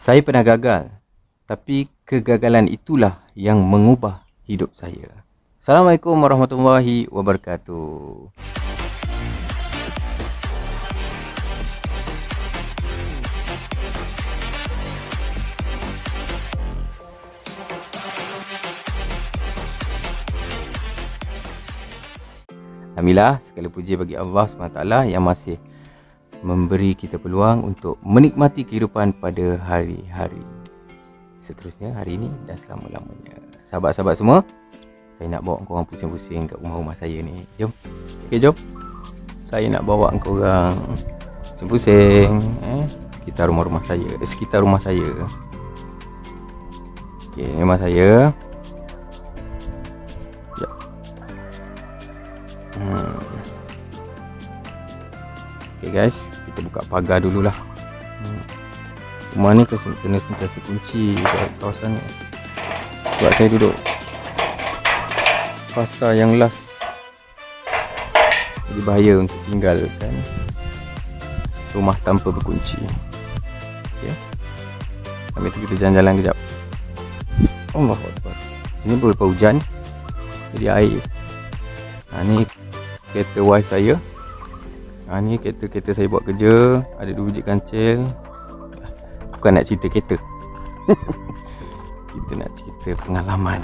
Saya pernah gagal, tapi kegagalan itulah yang mengubah hidup saya. Assalamualaikum warahmatullahi wabarakatuh. Alhamdulillah, segala puji bagi Allah SWT yang masih memberi kita peluang untuk menikmati kehidupan pada hari-hari seterusnya, hari ini dan selama-lamanya. Sahabat-sahabat semua, saya nak bawa korang pusing-pusing kat rumah-rumah saya ni. Jom. Okey, jom. Saya nak bawa korang pusing-pusing sekitar rumah saya. Okey, rumah saya. Okay guys, kita buka pagar dululah. Rumah ni kena sentiasa kunci kat kawasan ni. Sebab saya duduk pasar yang last, jadi bahaya untuk tinggalkan rumah tanpa berkunci. Okay, sambil tu kita jalan-jalan kejap. Allahu Akbar. Sini beberapa hujan, jadi air. Ni kereta wife saya. Ni kereta saya buat kerja. Ada 2 biji kancil. Bukan nak cerita kereta. Kita nak cerita pengalaman.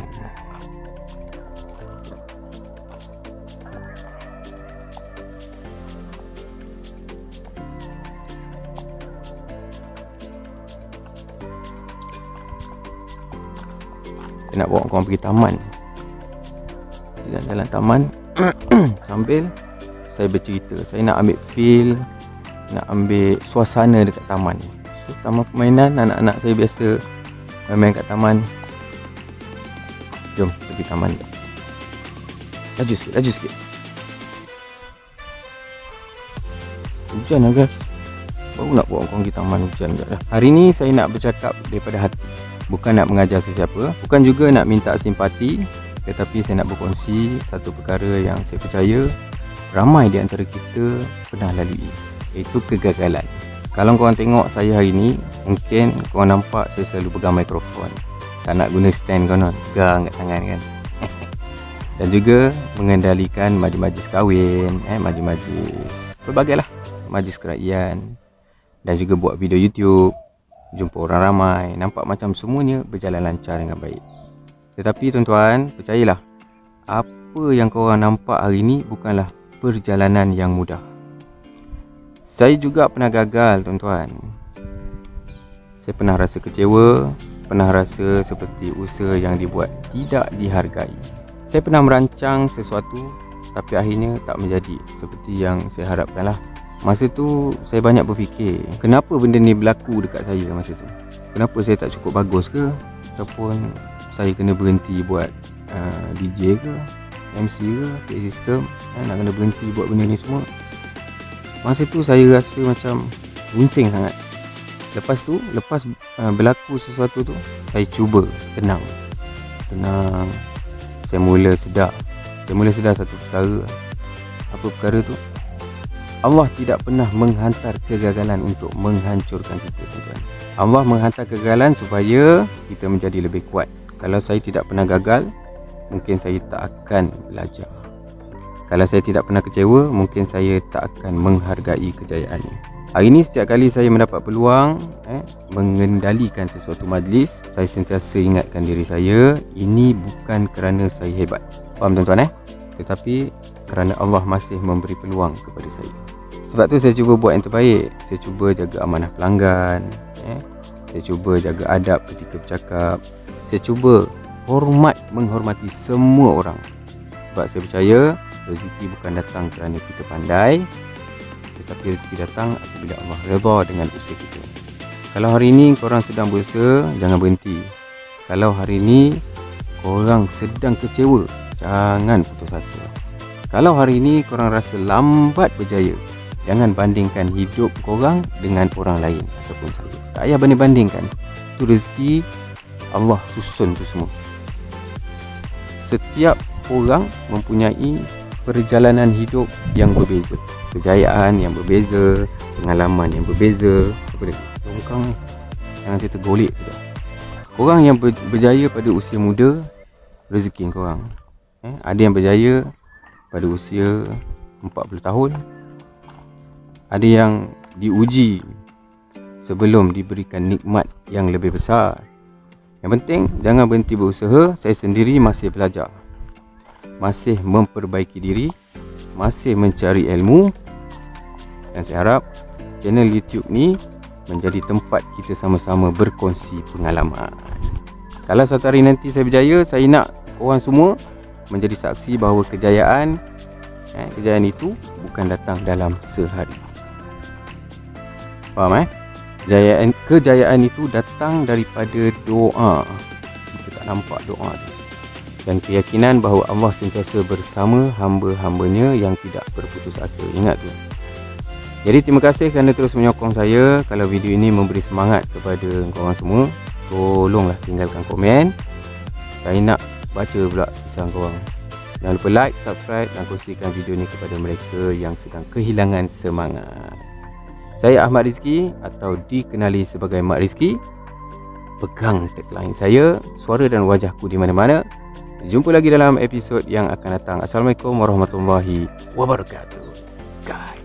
Saya nak bawa korang pergi taman. Jalan-jalan taman sambil saya bercerita. Saya nak ambil feel, nak ambil suasana dekat taman ni. Taman permainan, anak-anak saya biasa main-main kat taman. Jom pergi taman. Laju sikit. Hujan lah guys. Baru nak bawa korang pergi taman, hujan dah. Hari ni saya nak bercakap daripada hati. Bukan nak mengajar sesiapa, bukan juga nak minta simpati, tetapi saya nak berkongsi satu perkara yang saya percaya ramai di antara kita pernah lalui, iaitu kegagalan. Kalau korang tengok saya hari ni, mungkin korang nampak saya selalu pegang mikrofon. Tak nak guna stand konon, pegang kat tangan kan. Dan juga mengendalikan majlis kahwin, majlis pelbagai lah, majlis kerajaan. Dan juga buat video YouTube, jumpa orang ramai. Nampak macam semuanya berjalan lancar dengan baik. Tetapi tuan-tuan, percayalah, apa yang korang nampak hari ni bukanlah perjalanan yang mudah. Saya juga pernah gagal tuan-tuan. Saya pernah rasa kecewa, pernah rasa seperti usaha yang dibuat tidak dihargai. Saya pernah merancang sesuatu, tapi akhirnya tak menjadi seperti yang saya harapkan lah. Masa tu saya banyak berfikir, kenapa benda ni berlaku dekat saya masa tu? Kenapa saya tak cukup bagus ke? Ataupun saya kena berhenti buat DJ ke, MC ke, PA system, nak kena berhenti buat benda ni semua. Masa tu saya rasa macam bunsing sangat. Lepas tu, lepas berlaku sesuatu tu, saya cuba tenang. Saya mula sedar satu perkara. Apa perkara tu? Allah tidak pernah menghantar kegagalan untuk menghancurkan kita, tuan-tuan. Allah menghantar kegagalan supaya kita menjadi lebih kuat. Kalau saya tidak pernah gagal, mungkin saya tak akan belajar. Kalau saya tidak pernah kecewa, mungkin saya tak akan menghargai kejayaan ini. Hari ini setiap kali saya mendapat peluang mengendalikan sesuatu majlis, saya sentiasa ingatkan diri saya, ini bukan kerana saya hebat. Faham tuan-tuan Tetapi kerana Allah masih memberi peluang kepada saya. Sebab tu saya cuba buat yang terbaik. Saya cuba jaga amanah pelanggan, saya cuba jaga adab ketika bercakap. Saya cuba menghormati semua orang. Sebab saya percaya rezeki bukan datang kerana kita pandai, tetapi rezeki datang apabila Allah redha dengan usaha kita. Kalau hari ini korang sedang berusaha, jangan berhenti. Kalau hari ini korang sedang kecewa, jangan putus asa. Kalau hari ini korang rasa lambat berjaya, jangan bandingkan hidup korang dengan orang lain ataupun saya. Tak payah banding-bandingkan. Itu rezeki Allah susun tu semua. Setiap orang mempunyai perjalanan hidup yang berbeza, kejayaan yang berbeza, pengalaman yang berbeza. Apa lagi? Tongkang ni. Jangan saya tergolek juga. Korang yang berjaya pada usia muda, rezeki korang. Ada yang berjaya pada usia 40 tahun. Ada yang diuji sebelum diberikan nikmat yang lebih besar. Yang penting jangan berhenti berusaha. Saya sendiri masih belajar, masih memperbaiki diri, masih mencari ilmu. Dan saya harap channel YouTube ni menjadi tempat kita sama-sama berkongsi pengalaman. Kalau satu hari nanti saya berjaya, saya nak korang semua menjadi saksi bahawa kejayaan itu bukan datang dalam sehari. Faham Kejayaan itu datang daripada doa. Kita tak nampak doa tu. Dan keyakinan bahawa Allah sentiasa bersama hamba-hambanya yang tidak berputus asa. Ingat tu. Jadi terima kasih kerana terus menyokong saya. Kalau video ini memberi semangat kepada korang semua, tolonglah tinggalkan komen. Saya nak baca pula kisah korang. Jangan lupa like, subscribe dan kongsikan video ni kepada mereka yang sedang kehilangan semangat. Saya Ahmad Rizki atau dikenali sebagai Mak Rizki. Pegang tagline saya, suara dan wajahku di mana-mana. Jumpa lagi dalam episod yang akan datang. Assalamualaikum warahmatullahi wabarakatuh. Guys.